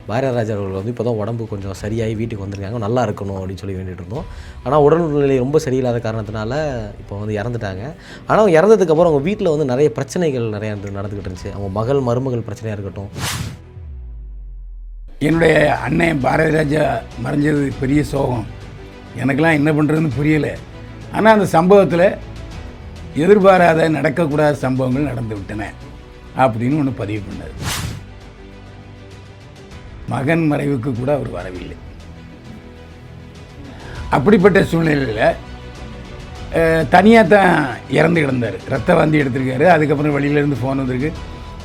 பாரதிராஜா அவர்கள் வந்து இப்போ தான் உடம்பு கொஞ்சம் சரியாகி வீட்டுக்கு வந்திருக்காங்க, நல்லா இருக்கணும் அப்படின்னு சொல்லி வேண்டிகிட்டு இருந்தோம். ஆனால் உடல்நிலை ரொம்ப சரியில்லாத காரணத்தினால இப்போ வந்து இறந்துட்டாங்க. ஆனால் அவங்க இறந்ததுக்கப்புறம் அவங்க வீட்டில் வந்து நிறைய பிரச்சனைகள் நிறையா நடந்துக்கிட்டு இருந்துச்சு. அவங்க மருமகள் பிரச்சனையாக இருக்கட்டும். என்னுடைய அண்ணன் பாரதிராஜா மறைஞ்சது பெரிய சோகம். எனக்கெல்லாம் என்ன பண்ணுறதுன்னு புரியலை. ஆனால் அந்த சம்பவத்தில் எதிர்பாராத நடக்கக்கூடாத சம்பவங்கள் நடந்து விட்டன அப்படின்னு ஒன்று பதிவு பண்ணார். மகன் மறைவுக்கு கூட அவர் வரவில்லை. அப்படிப்பட்ட சூழ்நிலையில் தனியாக தான் இறந்து கிடந்தார். ரத்த வாந்தி எடுத்திருக்காரு. அதுக்கப்புறம் வெளியிலேருந்து ஃபோன் வந்திருக்கு,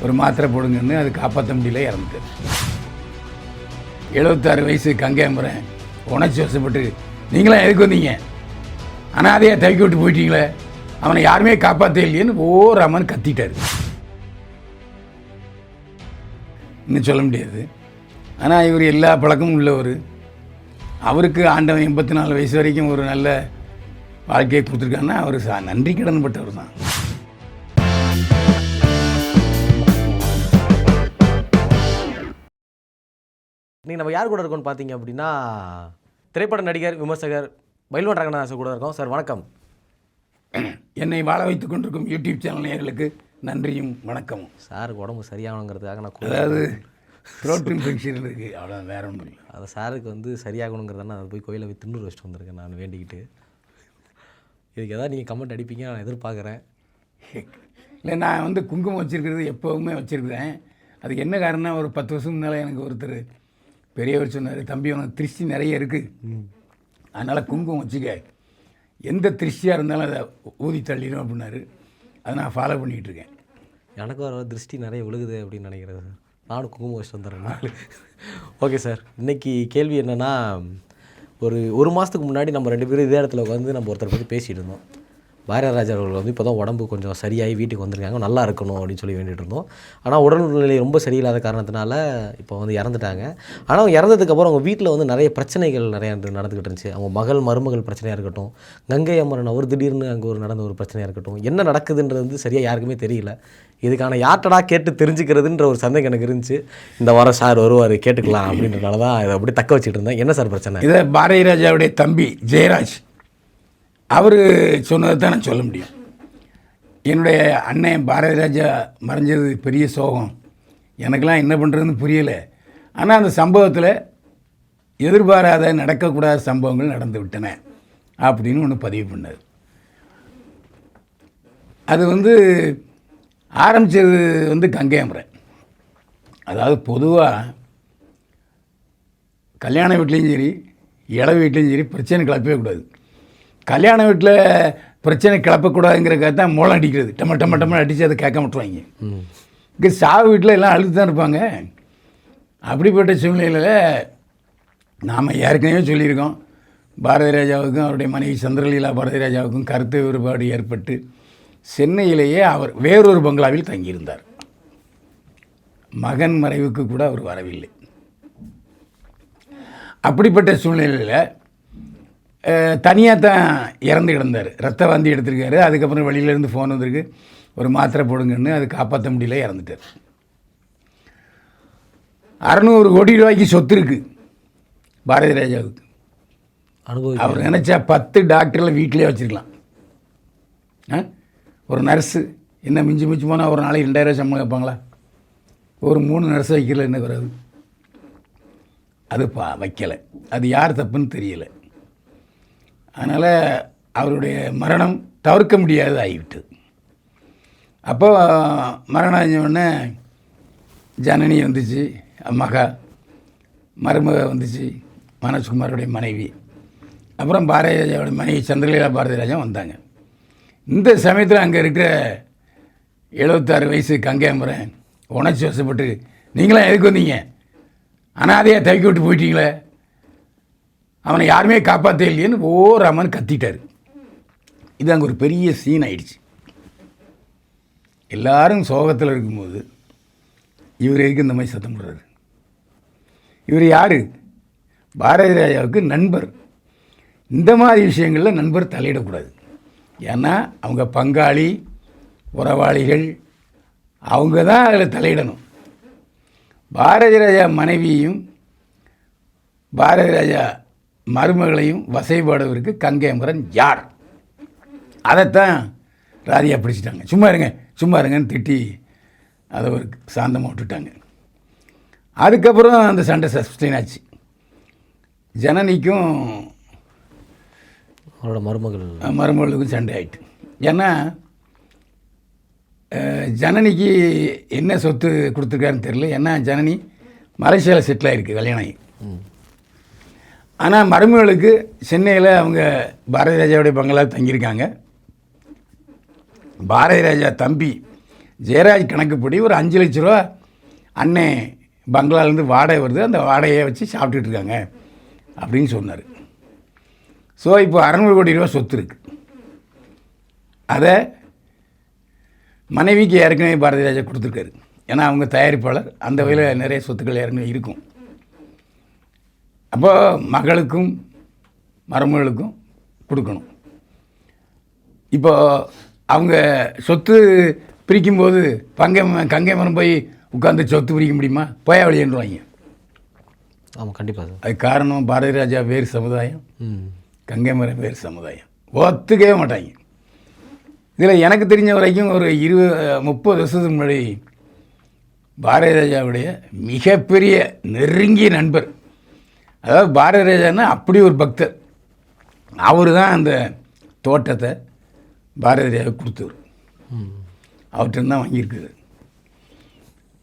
ஒரு மாத்திரை போடுங்கன்னு. அது காப்பாற்ற முடியல, இறந்துட்டார். 76 வயசு கங்கையம்புறேன் உணர்ச்சி வசப்பட்டு, நீங்களாம் எதுக்கு வந்தீங்க, அனாதையாக தவிக்க விட்டு போயிட்டீங்களே, அவனை யாருமே காப்பாற்ற இல்லையேன்னு ஓராமன் கத்திட்டார். இன்னும் சொல்ல முடியாது. ஆனால் இவர் எல்லா பழக்கமும் உள்ளவர். அவருக்கு ஆண்டவன் 84 வயசு வரைக்கும் ஒரு நல்ல வாழ்க்கையை கொடுத்துருக்காங்கன்னா அவர் நன்றி கடன் பட்டவர் தான். நீங்கள் நம்ம யார் கூட இருக்கோம்னு பார்த்தீங்க அப்படின்னா, திரைப்பட நடிகர், விமர்சகர் பைல்வான் ரங்கநாதன் கூட இருக்கோம். சார் வணக்கம். என்னை வாழ வைத்துக் கொண்டிருக்கும் யூடியூப் சேனல் நேயர்களுக்கு நன்றியும் வணக்கமும். சாருக்கு உடம்பு சரியாகணுங்கிறதுக்காக நான் அதாவது த்ரோட் இன்ஃபெக்ஷன் இருக்குது, அவ்வளோ வேற ஒன்றும் இல்லை. அதை சாருக்கு வந்து சரியாகணுங்கிறதான அதை போய் கோயிலில் போய் தின்னூறு வச்சுட்டு வந்திருக்கேன் நான் வேண்டிக்கிட்டு. இதுக்கு எதாவது நீங்கள் கமெண்ட் அடிப்பீங்க நான் எதிர்பார்க்குறேன். இல்லை, நான் வந்து குங்குமம் வச்சுருக்கிறது எப்போவுமே வச்சுருக்கிறேன். அதுக்கு என்ன காரணம்னா, ஒரு 10 வருஷம் முன்னால் எனக்கு ஒருத்தர் பெரியவர் சொன்னார், தம்பி உனக்கு திருஷ்டி நிறைய இருக்குது, அதனால் குங்குமம் வச்சுக்க, எந்த திருஷ்டியாக இருந்தாலும் அதை ஊதி தள்ளிடும் அப்படின்னாரு. அதை நான் ஃபாலோ பண்ணிக்கிட்டு இருக்கேன். எனக்கு ஒரு திருஷ்டி நிறைய விழுகுது அப்படின்னு நினைக்கிறேன் சார். நானும் குங்குமம் வச்சுட்டு வந்துடுறேன். ஓகே சார், இன்றைக்கி கேள்வி என்னென்னா, ஒரு மாதத்துக்கு முன்னாடி நம்ம 2 பேரும் இதே இடத்துல உட்காந்து நம்ம ஒருத்தரை பற்றி பேசிகிட்டு இருந்தோம். பாரதிராஜா அவர்கள் வந்து இப்போ தான் உடம்பு கொஞ்சம் சரியாகி வீட்டுக்கு வந்திருக்காங்க, நல்லா இருக்கணும் அப்படின்னு சொல்லி வேண்டிகிட்டு இருந்தோம். ஆனால் உடல்நிலை ரொம்ப சரியில்லாத காரணத்தினால இப்போ வந்து இறந்துட்டாங்க. ஆனால் அவங்க இறந்ததுக்கப்புறம் அவங்க வீட்டில் வந்து நிறைய பிரச்சனைகள் நிறையா நடந்துக்கிட்டு இருந்துச்சு. அவங்க மருமகள் பிரச்சனையாக இருக்கட்டும், கங்கை அமரன் அவர் திடீர்னு அங்கே நடந்த ஒரு பிரச்சனையாக இருக்கட்டும், என்ன நடக்குதுன்றது வந்து சரியாக யாருக்குமே தெரியல. இதுக்கான யார்ட்டடா கேட்டு தெரிஞ்சுக்கிறதுன்ற ஒரு சந்தேகம் எனக்கு இருந்துச்சு. இந்த வாரம் சார் வருவார், கேட்டுக்கலாம் அப்படின்றனால தான் இதை அப்படி தக்க வச்சுட்டு இருந்தேன். என்ன சார் பிரச்சனை? இதை பாரதிராஜாவுடைய தம்பி ஜெயராஜ் அவர் சொன்னதை தான் நான் சொல்ல முடியும். என்னுடைய அண்ணன் பாரதிராஜா மறைஞ்சது பெரிய சோகம். எனக்கெல்லாம் என்ன பண்ணுறதுன்னு புரியலை. ஆனால் அந்த சம்பவத்தில் எதிர்பாராத நடக்கக்கூடாத சம்பவங்கள் நடந்து விட்டன அப்படின்னு ஒன்று பதிவு பண்ணார். அது வந்து ஆரம்பித்தது வந்து கங்கையம்புறேன். அதாவது பொதுவாக கல்யாண வீட்லேயும் சரி, இளவு வீட்லேயும் சரி, பிரச்சனை கிளப்பவே கூடாது. கல்யாண வீட்டில் பிரச்சனை கிளப்பக்கூடாதுங்கிறக்காக தான் மூலம் அடிக்கிறது. டம்ம அடித்து அதை கேட்க மாட்டுவாங்க. இங்கே சாவு வீட்டில் எல்லாம் அழுது தான் இருப்பாங்க. அப்படிப்பட்ட சூழ்நிலையில் நாம் ஏற்கனவே சொல்லியிருக்கோம், பாரதிராஜாவுக்கும் அவருடைய மனைவி சந்திரலீலா பாரதிராஜாவுக்கும் கருத்து வேறுபாடு ஏற்பட்டு சென்னையிலேயே அவர் வேறொரு பங்களாவில் தங்கியிருந்தார். மகன் மறைவுக்கு கூட அவர் வரவில்லை. அப்படிப்பட்ட சூழ்நிலையில் தனியாக தான் இறந்து கிடந்தார். ரத்த வாந்தி எடுத்திருக்காரு. அதுக்கப்புறம் வெளியிலேருந்து ஃபோன் வந்திருக்கு, ஒரு மாத்திரை போடுங்கன்னு. அது காப்பாற்ற முடியல, இறந்துட்டார். 600 கோடி ரூபாய்க்கு சொத்து இருக்குது பாரதிராஜாவுக்கு. அவர் நினச்சா 10 டாக்டரில் வீட்டிலே வச்சுருக்கலாம். ஒரு நர்ஸு என்ன மிஞ்சி போனால் ஒரு நாளைக்கு 2000 சம்பளம் வைப்பாங்களா? ஒரு 3 நர்ஸ் வைக்கல என்ன வராது? அது வைக்கலை. அது யார் தப்புன்னு தெரியலை. அதனால் அவருடைய மரணம் தவிர்க்க முடியாதது ஆகிவிட்டது. அப்போ மரணம் ஆஞ்சவுடனே ஜனனி வந்துச்சு, மருமக வந்துச்சு, மனோஜ்குமாரோடைய மனைவி. அப்புறம் பாரதிராஜாவோட மனைவி சந்திரலீலா பாரதிராஜா வந்தாங்க. இந்த சமயத்தில் அங்கே இருக்கிற 76 வயசு கங்கையம்புறேன் உணர்ச்சி வசப்பட்டு, நீங்களாம் எதுக்கு வந்தீங்க, அனாதையாக தவிக்க விட்டு போயிட்டீங்களே, அவனை யாருமே காப்பாற்ற இல்லையேன்னு ஓராமன் கத்திட்டார். இது அங்கே ஒரு பெரிய சீன் ஆயிடுச்சு. எல்லாரும் சோகத்தில் இருக்கும்போது இவர் எதுக்கு இந்த மாதிரி சத்தம் போடுறாரு? இவர் யார்? பாரதிராஜாவுக்கு நண்பர். இந்த மாதிரி விஷயங்களில் நண்பர் தலையிடக்கூடாது. ஏன்னா அவங்க பங்காளி, உறவாளிகள், அவங்க தான் அதில் தலையிடணும். பாரதிராஜா மனைவியும் பாரதி ராஜா மருமகளையும் வசைபாடுவதற்கு கங்கைமரன் யார்? அதைத்தான் ராதியா பிடிச்சிட்டாங்க. சும்மா இருங்கன்னு திட்டி அதை ஒரு சாந்தமாக விட்டுட்டாங்க. அதுக்கப்புறம் அந்த சண்டை சஸ்டெயின் ஆச்சு. ஜனனிக்கும் அவரோட மருமகளுக்கும் சண்டை ஆயிட்டு. ஏன்னா ஜனனிக்கு என்ன சொத்து கொடுத்துருக்காருன்னு தெரியல. ஏன்னா ஜனனி மலேசியாவில் செட்டில் ஆகிருக்கு கல்யாணம் ஆகி. ஆனால் மருமகளுக்கு சென்னையில் அவங்க பாரதி ராஜாவுடைய பங்களா தங்கியிருக்காங்க. பாரதி ராஜா தம்பி ஜெயராஜ் கணக்குப்படி ஒரு 5 லட்ச ரூபா அண்ணே பங்களாலேருந்து வாடகை வருது, அந்த வாடகையை வச்சு சாப்பிட்டுட்டு இருக்காங்க அப்படின்னு சொன்னார். ஸோ இப்போ 600 கோடி ரூபா சொத்து இருக்குது. அதை மனைவிக்கு ஏற்கனவே பாரதி ராஜா கொடுத்துருக்காரு. ஏன்னா அவங்க தயாரிப்பாளர், அந்த வகையில் நிறைய சொத்துக்கள் ஏற்கனவே இருக்கும். அப்போ மகளுக்கும் மருமகளுக்கும் கொடுக்கணும். இப்போ அவங்க சொத்து பிரிக்கும்போது கங்கை மரம் போய் உட்காந்து சொத்து பிரிக்க முடியுமா? போயா வழின்றாங்க. ஆமாம், கண்டிப்பாக. அதுக்கு காரணம் பாரதி ராஜா வேறு சமுதாயம், கங்கை மரம் வேறு சமுதாயம். ஒத்துக்கவே மாட்டாங்க. இதில் எனக்கு தெரிஞ்ச வரைக்கும் ஒரு 20-30 வருஷத்துக்கு முன்னாடி பாரதி ராஜாவுடைய மிகப்பெரிய நெருங்கிய நண்பர், அதாவது பாரதி ராஜான்னா அப்படி ஒரு பக்தர், அவர் தான் அந்த தோட்டத்தை பாரதி ராஜா கொடுத்தவர். அவர்கிட்ட தான் வாங்கியிருக்குது.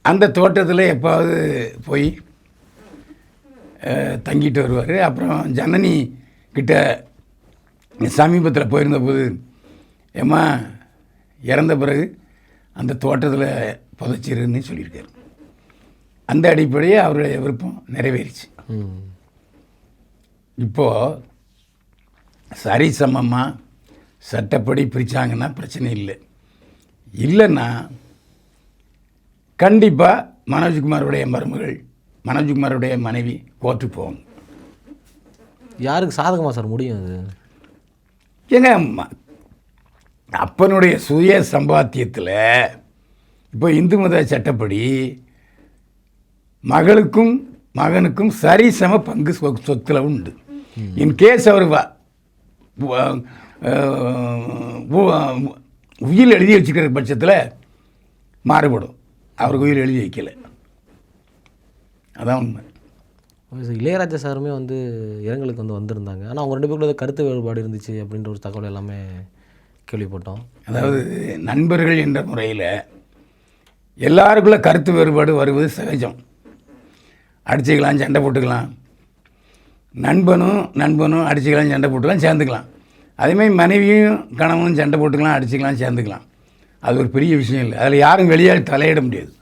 அந்த தோட்டத்தில் எப்பாவது போய் தங்கிட்டு வருவார். அப்புறம் ஜனனி கிட்ட சமீபத்தில் போயிருந்த போது, ஏம்மா இறந்த பிறகு அந்த தோட்டத்தில் புதைச்சிருன்னு சொல்லியிருக்காரு. அந்த அடிப்படையே அவருடைய விருப்பம் நிறைவேறிச்சு. இப்போது சரிசமமாக சட்டப்படி பிரித்தாங்கன்னா பிரச்சனை இல்லை. இல்லைன்னா கண்டிப்பாக மனோஜ்குமாருடைய மருமகள், மனோஜ்குமாருடைய மனைவி கோர்ட்டுக்கு போவாங்க. யாருக்கு சாதகமாக சார் முடியும் அது? ஏங்க அப்பனுடைய சுய சம்பாத்தியத்தில் இப்போ இந்து மத சட்டப்படி மகளுக்கும் மகனுக்கும் சரிசம பங்கு சொத்தில் உண்டு. இன்கேஸ் அவர் உயில் எழுதி வச்சுக்கிற பட்சத்தில் மாறுபடும். அவருக்கு உயில் எழுதி வைக்கலை, அதான் உண்மை. இளையராஜா சாருமே வந்து இரங்கலுக்கு வந்திருந்தாங்க. ஆனால் அவங்க 2 பேருக்குள்ள கருத்து வேறுபாடு இருந்துச்சு அப்படின்ற ஒரு தகவல் எல்லாமே கேள்விப்பட்டோம். அதாவது நண்பர்கள் என்ற முறையில் எல்லாருக்குள்ள கருத்து வேறுபாடு வருவது சகஜம். அடிச்சுக்கலாம், சண்டை போட்டுக்கலாம். நண்பனும் அடிச்சுக்கலாம், சண்டை போட்டுக்கலாம், சேர்ந்துக்கலாம். அதேமாதிரி மனைவியும் கணவனும் சண்டை போட்டுக்கலாம், அடிச்சுக்கலாம், சேர்ந்துக்கலாம். அது ஒரு பெரிய விஷயம் இல்லை. அதில் யாரும் வெளியே தலையிட முடியாது.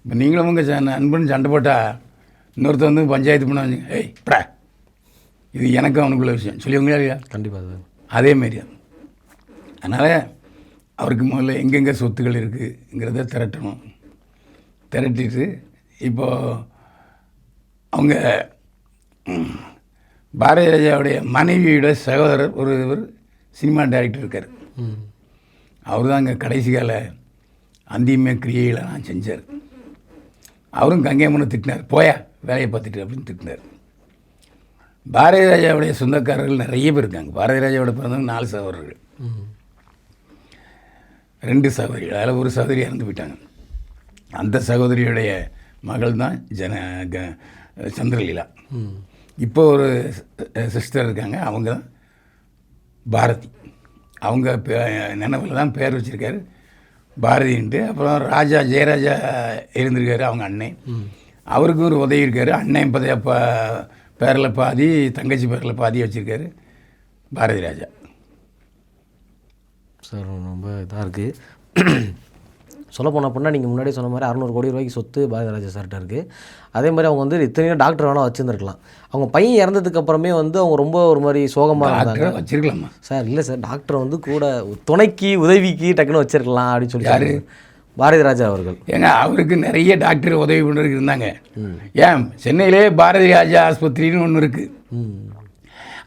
இப்போ நீங்களும் உங்கள் நண்பன் சண்டை போட்டால் இன்னொருத்தர் வந்து பஞ்சாயத்து பண்ண வச்சுங்க, ஏய் ப்ரா, இது எனக்கும் அவனுக்குள்ள விஷயம் சொல்லிவங்களா இல்லையா? கண்டிப்பாக. அதேமாரி அதனால் அவருக்கு முதல்ல எங்கெங்கே சொத்துக்கள் இருக்குங்கிறத திரட்டணும். திரட்டிட்டு இப்போது அவங்க பாரதி ராஜாவுடைய மனைவியோட சகோதரர் ஒரு சினிமா டைரக்டர் இருக்கார். அவர் தான் அங்கே கடைசி கால அந்தியமே கிரியைகளெல்லாம் செஞ்சார். அவரும் கங்கையம்மனை திட்டினார், போயா வேலையை பார்த்துட்டு அப்படின்னு திட்டினார். பாரதி ராஜாவுடைய சொந்தக்காரர்கள் நிறைய பேர் இருக்காங்க. பாரதி ராஜாவோட பிறந்தவங்க 4 சகோதரர்கள், 2 சகோதரிகள். அதில் ஒரு சகோதரி இறந்து போயிட்டாங்க. அந்த சகோதரியுடைய மகள் தான் சந்திரலீலா. இப்போ ஒரு சிஸ்டர் இருக்காங்க, அவங்க தான் பாரதி. அவங்க நினைவில் தான் பேர் வச்சுருக்காரு பாரதின்ட்டு. அப்புறம் ஜெயராஜா இருந்திருக்காரு, அவங்க அண்ணன். அவருக்கு ஒரு உதவி இருக்கார். அண்ணன் பேரில் பாதி, தங்கச்சி பேரில் பாதி வச்சுருக்காரு பாரதி ராஜா. சார் ரொம்ப இதாக இருக்குது. சொல்ல போனால் அப்படின்னா நீங்கள் முன்னாடி சொன்ன மாதிரி 600 கோடி ரூபாய்க்கு சொத்து பாரதி ராஜா சார்கிட்ட இருக்குது. அதே மாதிரி அவங்க வந்து இத்தனையோ டாக்டர் வேணால் வச்சுருந்துருக்கலாம். அவங்க பையன் இறந்ததுக்கு அப்புறமே வந்து அவங்க ரொம்ப ஒரு மாதிரி சோகமாக இருந்தாங்க. வச்சுருக்கலாமா சார்? இல்லை சார், டாக்டர் வந்து கூட துணைக்கு உதவிக்கு டக்குன்னு வச்சிருக்கலாம் அப்படின்னு சொல்லி யார்? பாரதி ராஜா அவர்கள். ஏங்க அவருக்கு நிறைய டாக்டர் உதவி பண்ணுறதுக்கு இருந்தாங்க. ஏன் சென்னையிலே பாரதி ராஜா ஆஸ்பத்திரின்னு ஒன்று இருக்குது.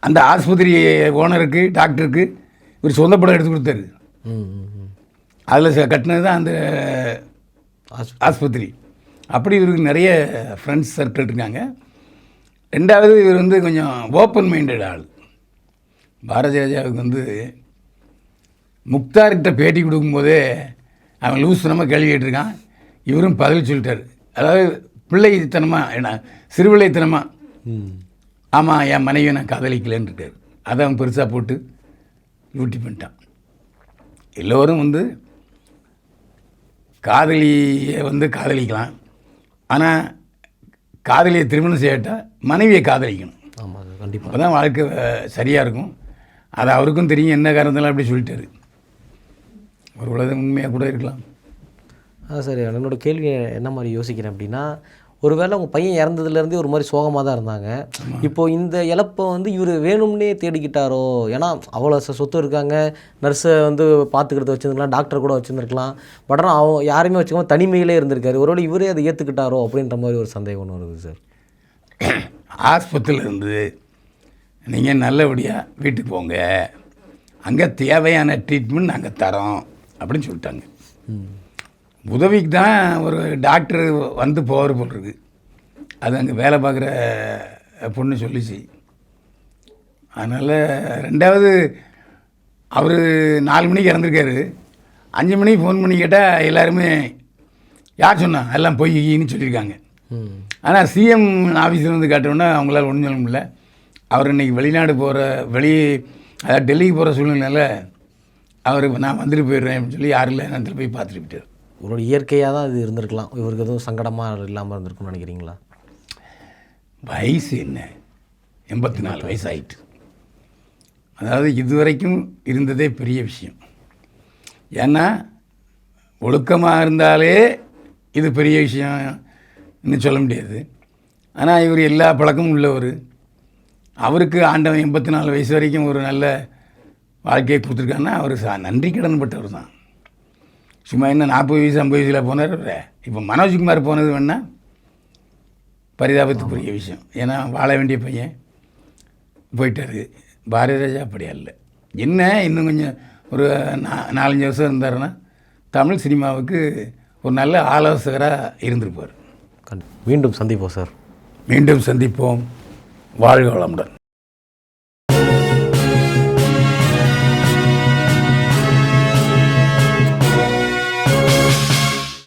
அந்த ஆஸ்பத்திரி ஓனருக்கு டாக்டருக்கு ஒரு சொந்த படம் எடுத்து கொடுத்தாரு. அதில் கட்டினது தான் அந்த ஆஸ்பத்திரி. அப்படி இவருக்கு நிறைய ஃப்ரெண்ட்ஸ் சர்க்கிள் இருக்காங்க. ரெண்டாவது இவர் வந்து கொஞ்சம் ஓப்பன் மைண்டட் ஆள். பாரதி ராஜாவுக்கு வந்து முக்தார்கிட்ட பேட்டி கொடுக்கும்போதே அவன் லூசுனமாக கேள்வி கேட்டிருக்கான். இவரும் பதில் சொல்லிட்டார். அதாவது பிள்ளைத்தனமாக என்ன சிறுபிள்ளைத்தனமாக ஆமாம் என் மனைவியை நான் காதலிக்கலன்னு இருக்கார். அதை அவன் பெருசாக போட்டு லூட்டி பண்ணிட்டான். எல்லோரும் வந்து காதலியை வந்து காதலிக்கலாம், ஆனால் காதலியை திருமணம் செய்யட்டால் மனைவியை காதலிக்கணும். ஆமாம் சார், கண்டிப்பாக. அப்போ தான் வாழ்க்கை சரியாக இருக்கும். அது அவருக்கும் தெரியும். என்ன காரணத்தாலும் அப்படி சொல்லிட்டாரு. ஒரு உலகம் உண்மையாக கூட இருக்கலாம். சார், என்னோட கேள்வி என்ன மாதிரி யோசிக்கிறேன் அப்படின்னா, ஒருவேளை உங்கள் பையன் இறந்ததுலேருந்தே ஒரு மாதிரி சோகமாக தான் இருந்தாங்க. இப்போது இந்த இழப்பை வந்து இவர் வேணும்னே தேடிக்கிட்டாரோ? ஏன்னா அவ்வளோ சொத்து இருக்காங்க, நர்ஸை வந்து பார்த்துக்கிட்டு வச்சுருந்துருக்கலாம், டாக்டர் கூட வச்சுருந்துருக்கலாம். பட் ஆனால் அவன் யாருமே வச்சுக்காம தனிமையிலே இருந்திருக்காரு. ஒருவேளை இவரே அதை ஏற்றுக்கிட்டாரோ அப்படின்ற மாதிரி ஒரு சந்தேகம் ஒன்று வருது சார். ஆஸ்பத்திரியில் இருந்து நீங்கள் நல்லபடியாக வீட்டுக்கு போங்க, அங்கே தேவையான ட்ரீட்மெண்ட் நாங்கள் தரோம் அப்படின்னு சொல்லிட்டாங்க. உதவிக்கு தான் ஒரு டாக்டர் வந்து போகிற போல் இருக்குது. அது அங்கே வேலை பார்க்குற பொண்ணு சொல்லிச்சு. அதனால் ரெண்டாவது அவர் 4 மணிக்கு இறந்துருக்காரு. 5 மணிக்கு ஃபோன் பண்ணி கேட்டால் எல்லாருமே யார் சொன்னா எல்லாம் பொய்ன்னு சொல்லியிருக்காங்க. ஆனால் சிஎம் ஆஃபீஸில் வந்து காட்டோன்னா அவங்களால ஒன்றும் சொல்ல முடியல. அவர் இன்றைக்கி வெளிநாடு போகிற அதாவது டெல்லிக்கு போகிற சூழ்நிலையில் அவர் நான் வந்துட்டு போயிடுறேன் அப்படின்னு சொல்லி யாரும் இல்லை நேரத்தில் போய் பார்த்துட்டு போயிட்டார். உங்களோட இயற்கையாக தான் இது இருந்திருக்கலாம், இவருக்கு எதுவும் சங்கடமாக இல்லாமல் இருந்திருக்கும்னு நினைக்கிறீங்களா? வயசு என்ன, 84 வயசு ஆகிட்டு. அதாவது இதுவரைக்கும் இருந்ததே பெரிய விஷயம். ஏன்னா ஒழுக்கமாக இருந்தாலே இது பெரிய விஷயம்னு சொல்ல முடியாது. ஆனால் இவர் எல்லா பழக்கமும் உள்ளவர். அவருக்கு ஆண்டவன் 84 வயசு வரைக்கும் ஒரு நல்ல வாழ்க்கையை கொடுத்துருக்காங்கன்னா அவர் நன்றி கடன் பட்டவர் தான். சும்மா என்ன 40 வயசு 50 வயசில் போனார். இப்போ மனோஜ்குமார் போனது வேணால் பரிதாபத்துக்குரிய விஷயம். ஏன்னா வாழ வேண்டிய பையன் போயிட்டார். பாரதி ராஜா அப்படியா இல்லை. என்ன இன்னும் கொஞ்சம் ஒரு 4-5 வருஷம் இருந்தாருன்னா தமிழ் சினிமாவுக்கு ஒரு நல்ல ஆலோசகராக இருந்திருப்பார். மீண்டும் சந்திப்போம் சார். மீண்டும் சந்திப்போம். வாழ்க வளமுடன்.